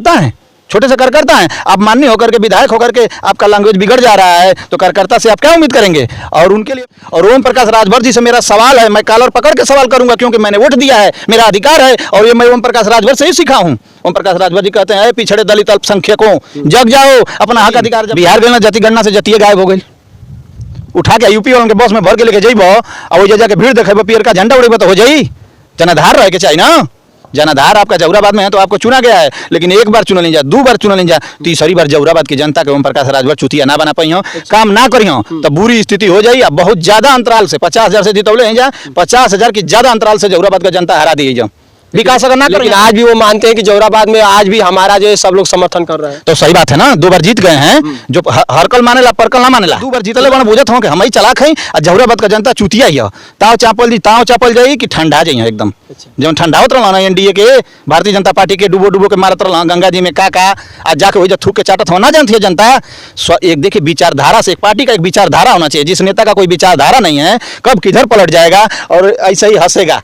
कार्यकर्ता हैं, छोटे से कार्यकर्ता हैं। आप माननीय होकर के, विधायक होकर के आपका लैंग्वेज बिगड़ जा रहा है, तो कार्यकर्ता से आप क्या उम्मीद करेंगे? और उनके लिए, और ओम प्रकाश राजभर जी से मेरा सवाल है, मैं कॉलर पकड़ के सवाल करूंगा, क्योंकि मैंने वोट दिया है, मेरा अधिकार है, और ये मैं ओम प्रकाश राजभर से ही सीखा हूं। ओम प्रकाश राजभर जी कहते हैं, पिछड़े दलित अल्पसंख्यकों जग जाओ, अपना हक अधिकार। बिहार गए ना, जनगणना से जतिये गायब हो गई, उठा के यूपी वालों के बस में भर के लेके जइबो, और वो जाके भीड़ देखेबो, पियर का झंडा उड़ेबो तो हो जाई। जनाधार रह के चाहिए ना, जनाधार आपका जौहराबाद में है तो आपको चुना गया है, लेकिन एक बार चुना नहीं जा, 2 बार चुना नहीं जा, तीसरी बार जौहराबाद की जनता के ओम प्रकाश राजभर चुतिया ना बना पाई हो, काम ना करी हो, तो बुरी स्थिति हो जाई। अब बहुत ज्यादा अंतराल से 50,000 से जीतौले हैं जा, 50,000 की ज्यादा अंतराल से जौहराबाद का जनता हरा दी जा। विकास अगर ना करें, लेकिन आज भी वो मानते हैं कि जौहराबाद में आज भी हमारा जो सब लोग समर्थन कर रहे हैं। तो सही बात है ना, 2 बार जीत गए हैं, जो हरकल मानेला परकल ना मानेला, 2 बार जीतले बना बुझत हो कि हम ही चला खई, और जौहराबाद का जनता चुतिया ही ताव चापल जाई कि ठंडा जाई एकदम। जब ठंडावत रहा ना एनडीए के, भारतीय जनता पार्टी के डुबो के मारत रहा गंगा जी में का आज जाके वही थूक के चाटत हो ना जानती है जनता। एक देखिए विचारधारा से, एक पार्टी का एक विचारधारा होना चाहिए। जिस नेता का कोई विचारधारा नहीं है, कब किधर पलट जाएगा, और ऐसे ही हंसेगा,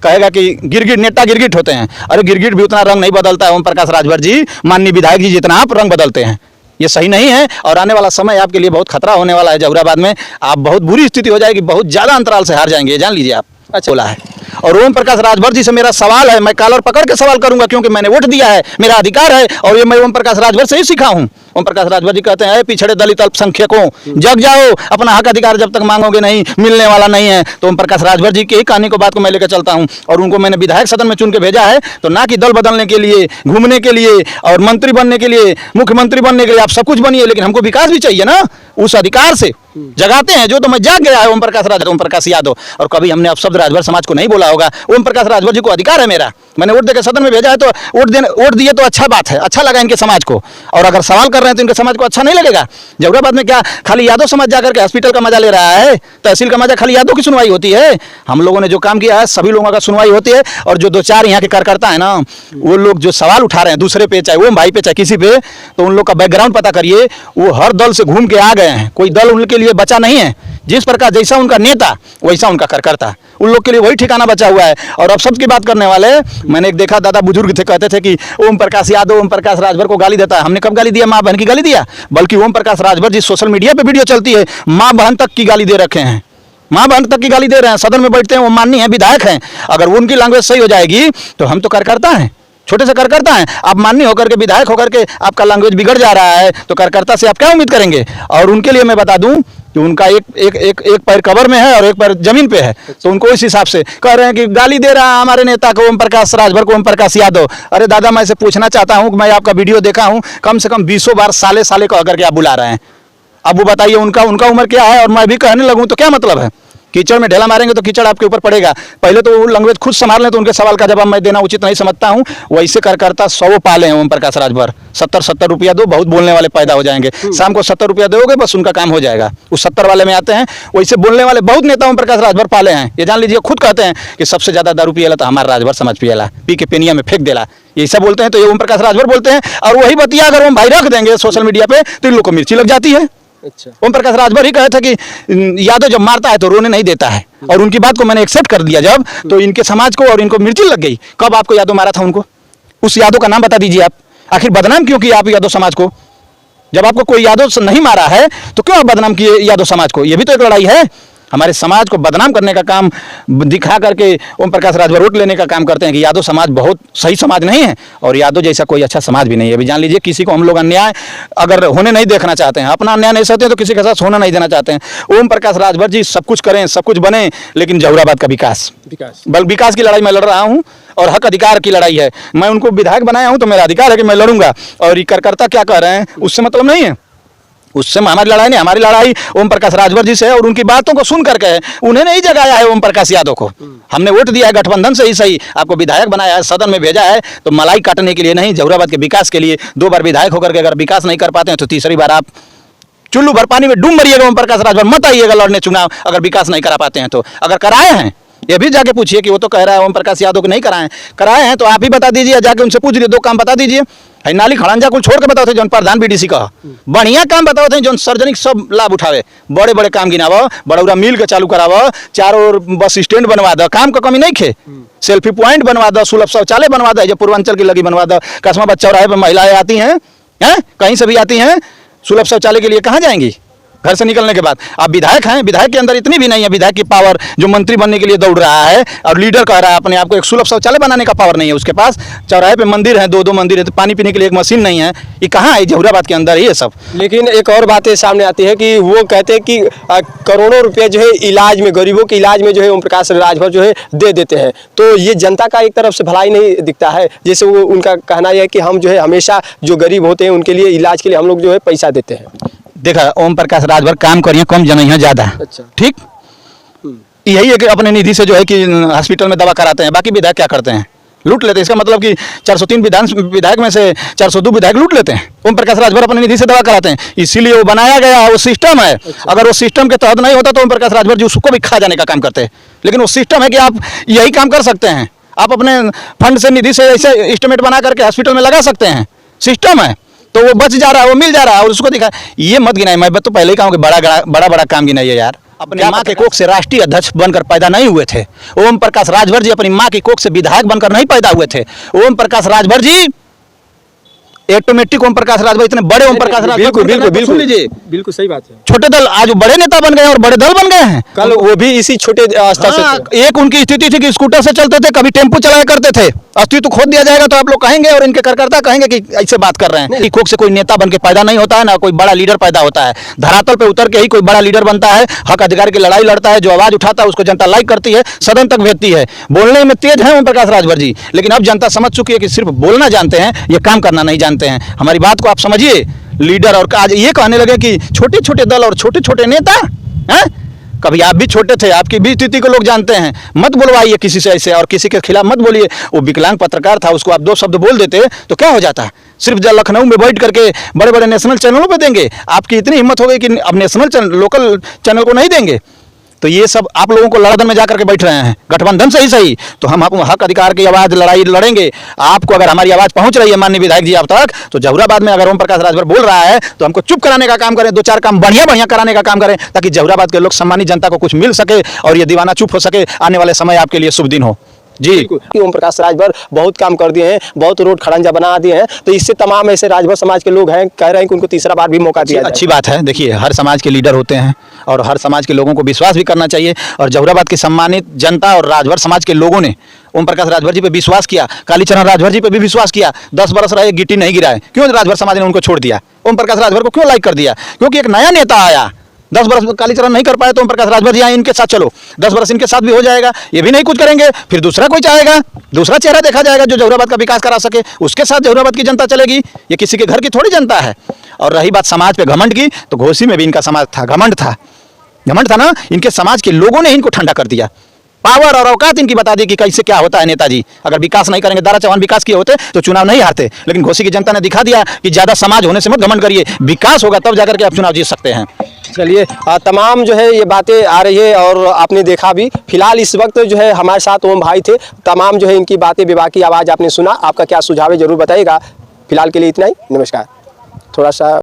कहेगा कि गिरगिट, नेता गिरगिट होते हैं। अरे गिरगिट भी उतना रंग नहीं बदलता है ओम प्रकाश राजभर जी, माननीय विधायक जी जितना आप रंग बदलते हैं, ये सही नहीं है। और आने वाला समय आपके लिए बहुत खतरा होने वाला है। जौहराबाद में आप बहुत बुरी स्थिति हो जाएगी, बहुत ज्यादा अंतराल से हार जाएंगे, जान लीजिए आप। अच्छा बोला है। और ओम प्रकाश राजभर जी से मेरा सवाल है, मैं कॉलर पकड़ के सवाल करूंगा, क्योंकि मैंने वोट दिया है, मेरा अधिकार है, और ये मैं ओम प्रकाश राजभर से ही सीखा हूं। ओम प्रकाश राजभर जी कहते हैं, पिछड़े दलित अल्पसंख्यकों जग जाओ, अपना हक अधिकार जब तक मांगोगे नहीं, मिलने वाला नहीं है। तो ओम प्रकाश राजभर जी की ही कहानी को, बात को मैं लेकर चलता हूं, और उनको मैंने विधायक सदन में चुन के भेजा है, तो ना कि दल बदलने के लिए, घूमने के लिए, और मंत्री बनने के लिए, मुख्यमंत्री बनने के लिए। आप सब कुछ बनिए, लेकिन हमको विकास भी चाहिए ना, उस अधिकार से जगाते हैं जो तो मैं जाग गया है ओम प्रकाश यादव। और कभी हमने अपशब्द राजभर समाज को नहीं बोला होगा। ओम प्रकाश राजभर जी को अधिकार है मेरा, मैंने वोट देकर सदन में भेजा है, तो वोट दिए तो अच्छा बात है, अच्छा लगा इनके समाज को। और अगर सवाल कर रहे हैं तो इनके समाज को अच्छा नहीं लगेगा। जौहराबाद में क्या खाली यादव समाज जाकर के हॉस्पिटल का मजा ले रहा है, तहसील का मजा खाली यादव की सुनवाई होती है? हम लोगों ने जो काम किया है, सभी लोगों का सुनवाई होती है। और जो 2-4 यहाँ के कार्यकर्ता है ना, वो लोग जो सवाल उठा रहे हैं दूसरे पे, चाहे ओम भाई पे चाहे किसी पे, तो उन लोग का बैकग्राउंड पता करिए। वो हर दल से घूम के आ गए हैं, कोई दल उनके लिए बचा नहीं है। जिस प्रकार जैसा उनका नेता वैसा उनका कार्यकर्ता, उन लोग के लिए वही ठिकाना बचा हुआ है। और अब शब्द की बात करने वाले, मैंने एक देखा दादा बुजुर्ग थे, कहते थे कि ओम प्रकाश यादव ओम प्रकाश राजभर को गाली देता है। हमने कब गाली दिया? माँ बहन की गाली दिया? बल्कि ओम प्रकाश राजभर जी सोशल मीडिया पे वीडियो चलती है, माँ बहन तक की गाली दे रखे हैं, माँ बहन तक की गाली दे रहे हैं। सदन में बैठते हैं, वो माननीय है, विधायक हैं। अगर उनकी लैंग्वेज सही हो जाएगी तो हम तो कार्यकर्ता हैं, छोटे से कार्यकर्ता हैं। आप माननीय होकर के, विधायक होकर के आपका लैंग्वेज बिगड़ जा रहा है, तो कार्यकर्ता से आप क्या उम्मीद करेंगे? और उनके लिए मैं बता दूं कि उनका एक पैर कब्र में है और एक पैर जमीन पे है, तो उनको इस हिसाब से कह रहे हैं कि गाली दे रहा है हमारे नेता को, ओम प्रकाश राजभर को, ओम प्रकाश यादव। अरे दादा, मैं इसे पूछना चाहता हूं कि मैं आपका वीडियो देखा हूं, कम से कम 20 बार साले साले को अगर के आप बुला रहे हैं। अब वो बताइए उनका उम्र क्या है, और मैं भी कहने लगूं तो क्या मतलब है? कीचड़ में ढेला मारेंगे तो कीचड़ आपके ऊपर पड़ेगा। पहले तो वो लैंग्वेज खुद संभाल लें, तो उनके सवाल का जवाब मैं देना उचित नहीं समझता हूं। वैसे कार्यकर्ता 100 पाले हैं ओम प्रकाश राजभर। 70 रुपया दो, बहुत बोलने वाले पैदा हो जाएंगे। शाम को 70 रुपया दोगे, बस उनका काम हो जाएगा, उस 70 वाले में आते हैं। वैसे बोलने वाले बहुत नेता ओम प्रकाश राजभर पाले हैं, ये जान लीजिए। खुद कहते हैं कि सबसे ज्यादा दारू पिएला तो हमारा राजभर समझ पिएला, पी के पेनिया में फेंक देला, ये सब बोलते हैं। तो ये ओम प्रकाश राजभर बोलते हैं, और वही बतिया अगर ओम भाई रख देंगे सोशल मीडिया पे तो इन लोग को मिर्ची लग जाती है। अच्छा। ओम प्रकाश राजभर ही कहे थे कि यादव जब मारता है तो रोने नहीं देता है, और उनकी बात को मैंने एक्सेप्ट कर दिया जब, तो इनके समाज को और इनको मिर्ची लग गई। कब आपको यादव मारा था उनको? उस यादव का नाम बता दीजिए आप। आखिर बदनाम क्यों किया आप यादव समाज को? जब आपको कोई यादव नहीं मारा है तो क्यों आप बदनाम किए यादव समाज को? ये भी तो एक लड़ाई है। हमारे समाज को बदनाम करने का काम दिखा करके ओम प्रकाश राजभर वोट लेने का काम करते हैं कि यादव समाज बहुत सही समाज नहीं है, और यादव जैसा कोई अच्छा समाज भी नहीं है। अभी जान लीजिए, किसी को हम लोग अन्याय अगर होने नहीं देखना चाहते हैं, अपना अन्याय नहीं सहते हैं, तो किसी के साथ होना नहीं देना चाहते हैं। ओम प्रकाश राजभर जी सब कुछ करें, सब कुछ बने, लेकिन जौहराबाद का विकास की लड़ाई मैं लड़ रहा हूँ, और हक अधिकार की लड़ाई है। मैं उनको विधायक बनाया हूँ तो मेरा अधिकार है कि मैं लड़ूंगा, और ये कार्यकर्ता क्या कह रहे हैं उससे मतलब नहीं है। उससे हमारी लड़ाई नहीं, हमारी लड़ाई ओम प्रकाश राजभर जी से है, और उनकी बातों को सुन करके है। उन्हें नहीं जगाया है ओम प्रकाश यादव को। हमने वोट दिया है गठबंधन से ही सही, आपको विधायक बनाया है, सदन में भेजा है, तो मलाई काटने के लिए नहीं, जौहराबाद के विकास के लिए। 2 बार विधायक होकर के अगर विकास नहीं कर पाते हैं तो तीसरी बार आप चुल्लू भर पानी में डूब मरिएगा। ओम प्रकाश राजभर मत आइएगा लड़ने चुनाव, अगर विकास नहीं करा पाते हैं तो। अगर कराए हैं ये भी जाके पूछिए कि वो तो कह रहा है ओम प्रकाश यादव को नहीं कराए हैं तो आप ही बता दीजिए, जाके उनसे पूछ लीजिए, 2 काम बता दीजिए। है नाली खड़ंजा कुल छोड़ के बताओ थे जौन प्रधान बीडीसी का बढ़िया काम बताओ थे, जौन सार्वजनिक सब लाभ उठावे, बड़े बड़े काम गिनावा, बड़ौरा मिल के चालू करावा, चारों ओर बस स्टैंड बनवा दो, काम का कमी नहीं खे, सेल्फी पॉइंट बनवा दो, सुलभ शौचालय बनवा दो, जो पूर्वांचल की लगी बनवा दो। कस्माबाद चौराहे पर महिलाएं आती हैं, कहीं से भी आती हैं, सुलभ शौचालय के लिए कहाँ जाएंगी घर से निकलने के बाद? आप विधायक हैं, विधायक के अंदर इतनी भी नहीं है, विधायक की पावर जो मंत्री बनने के लिए दौड़ रहा है और लीडर कह रहा है अपने आप को, एक सुलभ शौचालय बनाने का पावर नहीं है उसके पास। चौराहे पे मंदिर है, 2-2 मंदिर है, तो पानी पीने के लिए एक मशीन नहीं है। ये कहाँ है? जहुराबाद के अंदर ही है सब। लेकिन एक और बात सामने आती है कि वो कहते हैं कि करोड़ों रुपए जो है इलाज में, गरीबों के इलाज में जो है ओम प्रकाश राजभर जो है दे देते हैं, तो ये जनता का एक तरफ से भलाई नहीं दिखता है। जैसे वो उनका कहना यह है कि हम जो है हमेशा जो गरीब होते हैं उनके लिए इलाज के लिए हम लोग जो है पैसा देते हैं। देखा, ओम प्रकाश राजभर काम करिए, कम जनइया ज्यादा। अच्छा। ठीक, यही है कि अपने निधि से जो है कि हॉस्पिटल में दवा कराते हैं, बाकी विधायक क्या करते हैं? लूट लेते हैं। इसका मतलब कि 403 विधायक में से 402 विधायक लूट लेते हैं। ओम प्रकाश राजभर अपने निधि से दवा कराते हैं, इसीलिए वो बनाया गया है, वो सिस्टम है। अच्छा। अगर वो सिस्टम के तहत नहीं होता तो ओम प्रकाश राजभर जी उसको भी खा जाने का काम करते हैं, लेकिन वो सिस्टम है कि आप यही काम कर सकते हैं, आप अपने फंड से, निधि से ऐसे एस्टिमेट बना करके हॉस्पिटल में लगा सकते हैं। सिस्टम है तो वो बच जा रहा है, वो मिल जा रहा है और उसको दिखा। ये मत गिनाए, मैं तो पहले ही कहूँ कि बड़ा काम गिनाइए यार। अपनी माँ के कोख से राष्ट्रीय अध्यक्ष बनकर पैदा नहीं हुए थे ओम प्रकाश राजभर जी, अपनी माँ की कोख से विधायक बनकर नहीं पैदा हुए थे। ओम प्रकाश राजभर जी ऑटोमेटिक ओम प्रकाश राजभर, इतने बड़े ओम प्रकाश राजभर, बिल्कुल लीजिए, बिल्कुल सही बात है। छोटे दल आज बड़े नेता बन गए और बड़े दल बन गए हैं। कल वो भी इसी छोटे स्तर से थे। एक उनकी स्थिति थी कि स्कूटर से चलते थे, कभी टेम्पो चलाया करते थे। अस्तित्व खोद दिया जाएगा तो आप लोग कहेंगे और इनके कार्यकर्ता कहेंगे कि ऐसे बात कर रहे हैं। नहीं, कोख से कोई नेता बन के पैदा नहीं होता है, ना कोई बड़ा लीडर पैदा होता है। धरातल पे उतर के ही कोई बड़ा लीडर बनता है, हक अधिकार की लड़ाई लड़ता है, जो आवाज उठाता है उसको जनता लाइक करती है, सदन तक भेजती है। बोलने में तेज है ओम प्रकाश राजभर जी, लेकिन अब जनता समझ चुकी है कि सिर्फ बोलना जानते हैं, ये काम करना नहीं जानते हैं। हमारी बात को आप समझिए। लीडर और आज ये कहने लगे कि छोटे छोटे दल और छोटे छोटे नेता हैं। कभी आप भी छोटे थे, आपकी भी स्थिति को लोग जानते हैं। मत बुलवाइए किसी से ऐसे और किसी के खिलाफ मत बोलिए। वो विकलांग पत्रकार था, उसको आप 2 शब्द बोल देते तो क्या हो जाता? सिर्फ लखनऊ में बैठ करके बड़े बड़े नेशनल चैनलों पे देंगे। आपकी इतनी हिम्मत हो गई कि अब नेशनल चैनल, लोकल चैनल को नहीं देंगे। तो ये सब आप लोगों को लड़ाई में जाकर के बैठ रहे हैं, गठबंधन से ही सही। तो हम हक अधिकार की आवाज लड़ाई लड़ेंगे। आपको अगर हमारी आवाज पहुंच रही है माननीय विधायक जी आप तक, तो जहुराबाद में अगर ओम प्रकाश राजभर बोल रहा है तो हमको चुप कराने का काम करें, 2-4 काम बढ़िया कराने का काम करें, ताकि जहुराबाद के लोग सम्मानित जनता को कुछ मिल सके और ये दीवाना चुप हो सके। आने वाले समय आपके लिए शुभ दिन हो जी। ओम प्रकाश राजभर बहुत काम कर दिए हैं, बहुत रोड खड़ंजा बना दिए हैं, तो इससे तमाम ऐसे राजभर समाज के लोग हैं कह रहे हैं कि उनको तीसरा बार भी मौका दिया जाए। अच्छी बात है। देखिए, हर समाज के लीडर होते हैं और हर समाज के लोगों को विश्वास भी करना चाहिए। और जहुराबाद की सम्मानित जनता और राजभर समाज के लोगों ने ओम प्रकाश राजभर जी पे विश्वास किया, कालीचरण राजभर जी पे भी विश्वास किया। 10 बरस रहे, गिट्टी नहीं गिराए। क्यों राजभर समाज ने उनको छोड़ दिया? ओम प्रकाश राजभर को क्यों लाइक कर दिया? क्योंकि एक नया नेता आया। 10 बरस कालीचरण नहीं कर पाए तो ओम प्रकाश राजभर जी आए, इनके साथ चलो, 10 बरस इनके साथ भी हो जाएगा। ये भी नहीं कुछ करेंगे, फिर दूसरा कोई चाहेगा, दूसरा चेहरा देखा जाएगा जो जहुराबाद का विकास करा सके, उसके साथ जहुराबाद की जनता चलेगी। ये किसी के घर की थोड़ी जनता है। और रही बात समाज पे घमंड की, तो घोसी में भी इनका समाज था, घमंड था ना। इनके समाज के लोगों ने इनको ठंडा कर दिया। पावर और औकात इनकी बता दी कि कैसे क्या होता है नेताजी। अगर विकास नहीं करेंगे, दारा चौहान विकास किए होते तो चुनाव नहीं हारते। लेकिन घोसी की जनता ने दिखा दिया कि ज्यादा समाज होने से मत घमंड करिए, विकास होगा तब जाकर के आप चुनाव जीत सकते हैं। चलिए, तमाम जो है ये बातें आ रही है और आपने देखा भी। फिलहाल इस वक्त जो है हमारे साथ ओम भाई थे। तमाम जो है इनकी बातें, विवाह की आवाज़ आपने सुना। आपका क्या सुझाव है जरूर बताइएगा। फिलहाल के लिए इतना ही, नमस्कार। थोड़ा सा